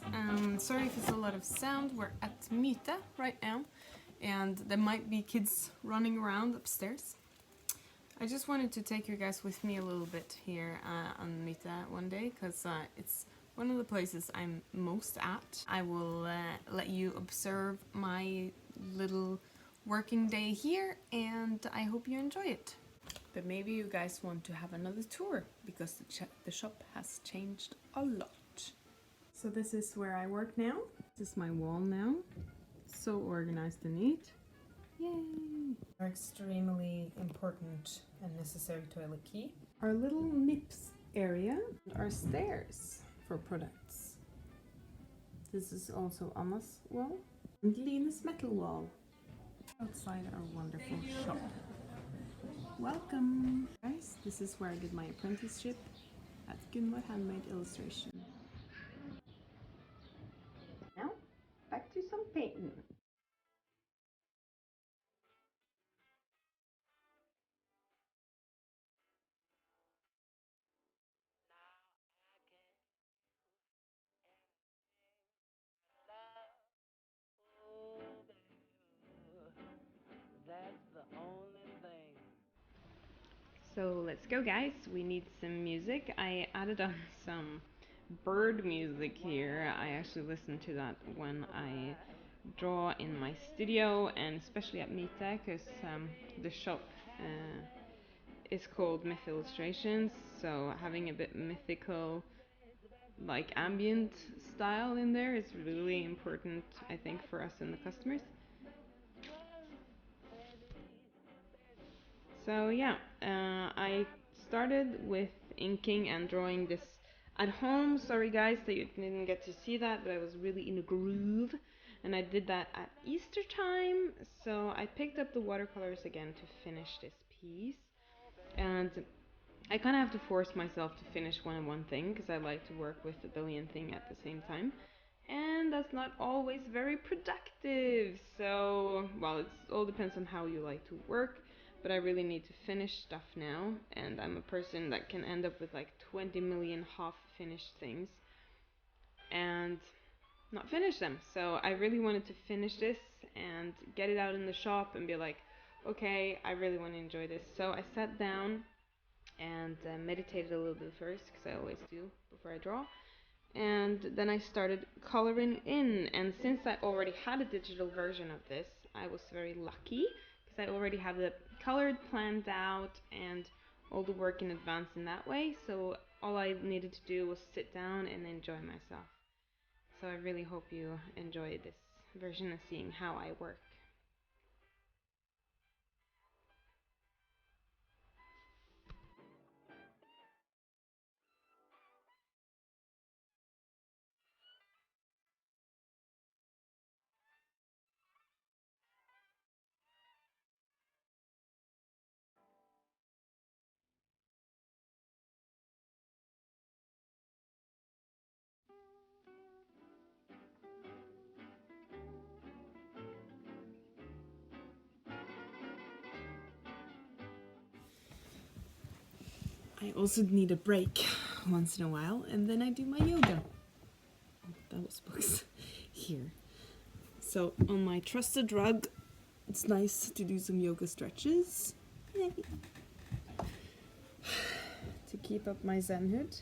guys, sorry if it's a lot of sound. We're at Myte right now and there might be kids running around upstairs. I just wanted to take you guys with me a little bit here on Myte one day because it's one of the places I'm most at. I will let you observe my little working day here and I hope you enjoy it. But maybe you guys want to have another tour because the shop has changed a lot. So this is where I work now. This is my wall now. So organized and neat. Yay! Our extremely important and necessary toilet key. Our little nips area. And our stairs for products. This is also Anna's wall. And Line's metal wall. Outside our wonderful shop. Welcome! Guys, this is where I did my apprenticeship at Glimmer Handmade Illustration. Now, back to some painting. So let's go, guys. We need some music. I added on some bird music here. I actually listen to that when I draw in my studio and especially at Myte because the shop is called Myth Illustrations, so having a bit mythical like ambient style in there is really important, I think, for us and the customers. So yeah, I started with inking and drawing this at home. Sorry guys that you didn't get to see that, but I was really in a groove and I did that at Easter time. So I picked up the watercolors again to finish this piece, and I kind of have to force myself to finish one thing because I like to work with a billion things at the same time. And that's not always very productive. So, well, it all depends on how you like to work. But I really need to finish stuff now. And I'm a person that can end up with like 20 million half-finished things and not finish them. So I really wanted to finish this and get it out in the shop and be like, okay, I really want to enjoy this. So I sat down and meditated a little bit first, because I always do before I draw. And then I started coloring in, and since I already had a digital version of this, I was very lucky because I already have the colored planned out and all the work in advance in that way. So all I needed to do was sit down and enjoy myself. So I really hope you enjoy this version of seeing how I work. I also need a break once in a while, and then I do my yoga. Oh, that was books here. So on my trusted rug, it's nice to do some yoga stretches. Yay. To keep up my zenhood.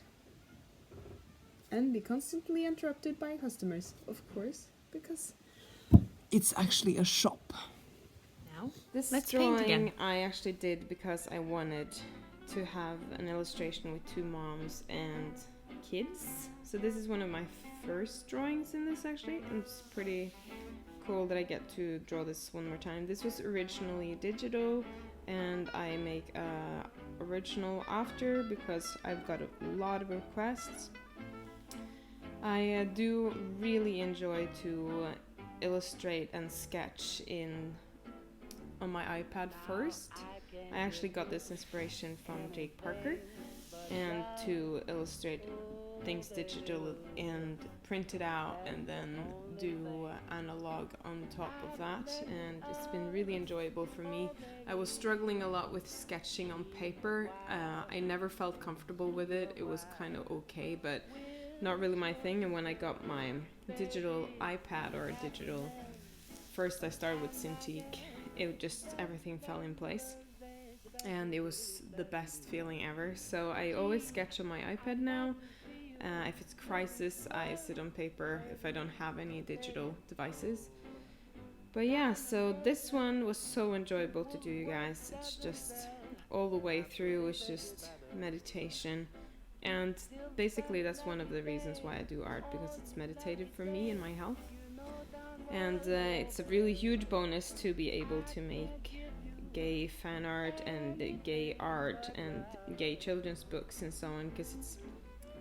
And be constantly interrupted by customers, of course, because it's actually a shop. Now, this drawing I actually did because I wanted to have an illustration with two moms and kids. So this is one of my first drawings in this actually, and it's pretty cool that I get to draw this one more time. This was originally digital and I make a original after because I've got a lot of requests. I do really enjoy to illustrate and sketch on my iPad first. I actually got this inspiration from Jake Parker, and to illustrate things digital and print it out and then do analog on top of that, and it's been really enjoyable for me. I was struggling a lot with sketching on paper. I never felt comfortable with it. It was kind of okay, but not really my thing. And when I got my digital iPad or digital, first I started with Cintiq, it just, everything fell in place. And it was the best feeling ever. So I always sketch on my iPad now. If it's crisis, I sit on paper if I don't have any digital devices. But yeah, so this one was so enjoyable to do, you guys. It's just all the way through, it's just meditation. And basically that's one of the reasons why I do art, because it's meditative for me and my health. And it's a really huge bonus to be able to make gay fan art and gay art and gay children's books and so on, because it's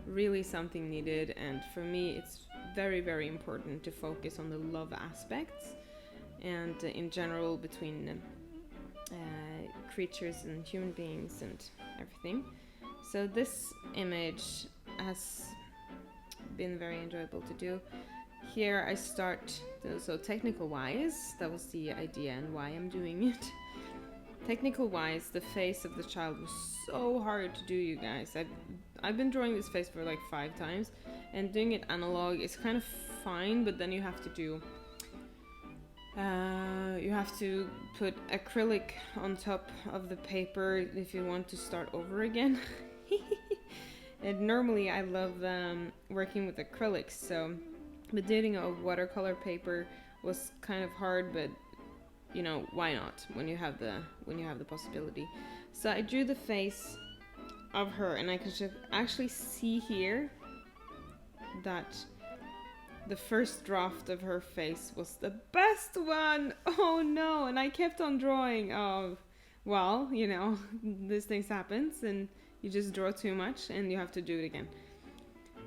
really something needed. And for me it's very, very important to focus on the love aspects and in general between creatures and human beings and everything. So this image has been very enjoyable to do. Here I start, so technical wise, that was the idea and why I'm doing it. Technical wise, the face of the child was so hard to do, you guys. I've been drawing this face for like 5 times, and doing it analog is kind of fine, but then you have to do put acrylic on top of the paper if you want to start over again. And normally I love working with acrylics, so but doing a watercolor paper was kind of hard, but you know, why not when you have the possibility. So I drew the face of her, and I could actually see here that the first draft of her face was the best one. Oh no, and I kept on drawing. Oh, well, you know, these things happens and you just draw too much and you have to do it again.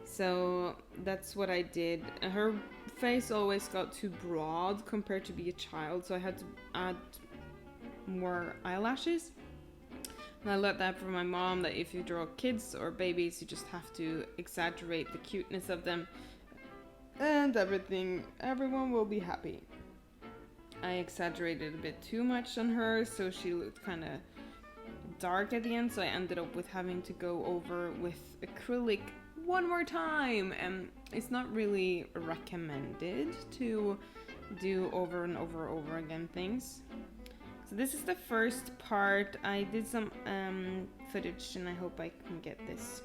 So that's what I did. Her face always got too broad compared to be a child, so I had to add more eyelashes. And I learned that from my mom, that if you draw kids or babies, you just have to exaggerate the cuteness of them, and everyone will be happy. I exaggerated a bit too much on her, so she looked kind of dark at the end, so I ended up with having to go over with acrylic one more time, and it's not really recommended to do over and over again things. So this is the first part. I did some footage, and I hope I can get this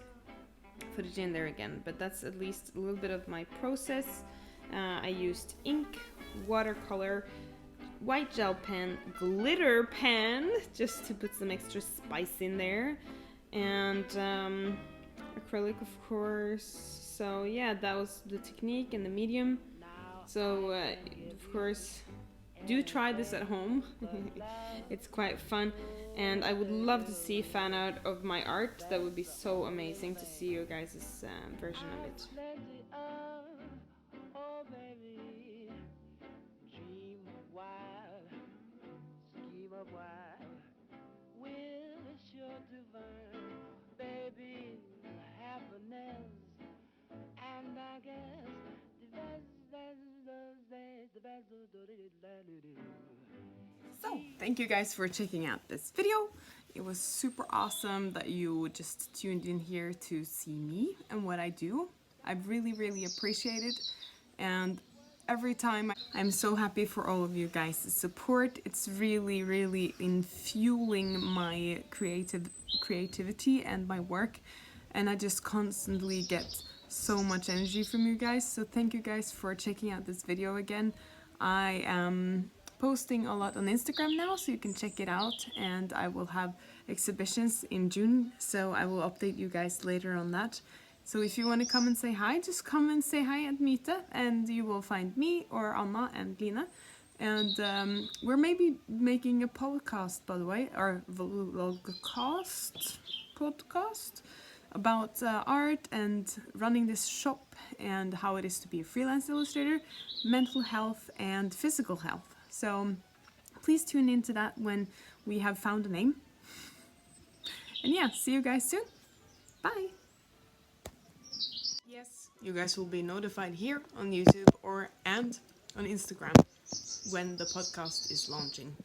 footage in there again, but that's at least a little bit of my process. I used ink, watercolor, white gel pen, glitter pen, just to put some extra spice in there, and acrylic, of course. So yeah, that was the technique and the medium. So of course, do try this at home. It's quite fun, and I would love to see fan art of my art. That would be so amazing to see your guys' version of it. So, thank you guys for checking out this video. It was super awesome that you just tuned in here to see me and what I do. I really, really appreciate it. And every time I'm so happy for all of you guys' support. It's really, really in fueling my creativity and my work. And I just constantly get so much energy from you guys. So thank you guys for checking out this video again. I am posting a lot on Instagram now, so you can check it out, and I will have exhibitions in June, so I will update you guys later on that. So if you want to come and say hi, just come and say hi at Myte, and you will find me or Anna and Line. And we're maybe making a podcast, by the way, or podcast about art and running this shop and how it is to be a freelance illustrator, mental health and physical health. So please tune into that when we have found a name. And yeah, see you guys soon. Bye. Yes, you guys will be notified here on YouTube and on Instagram when the podcast is launching.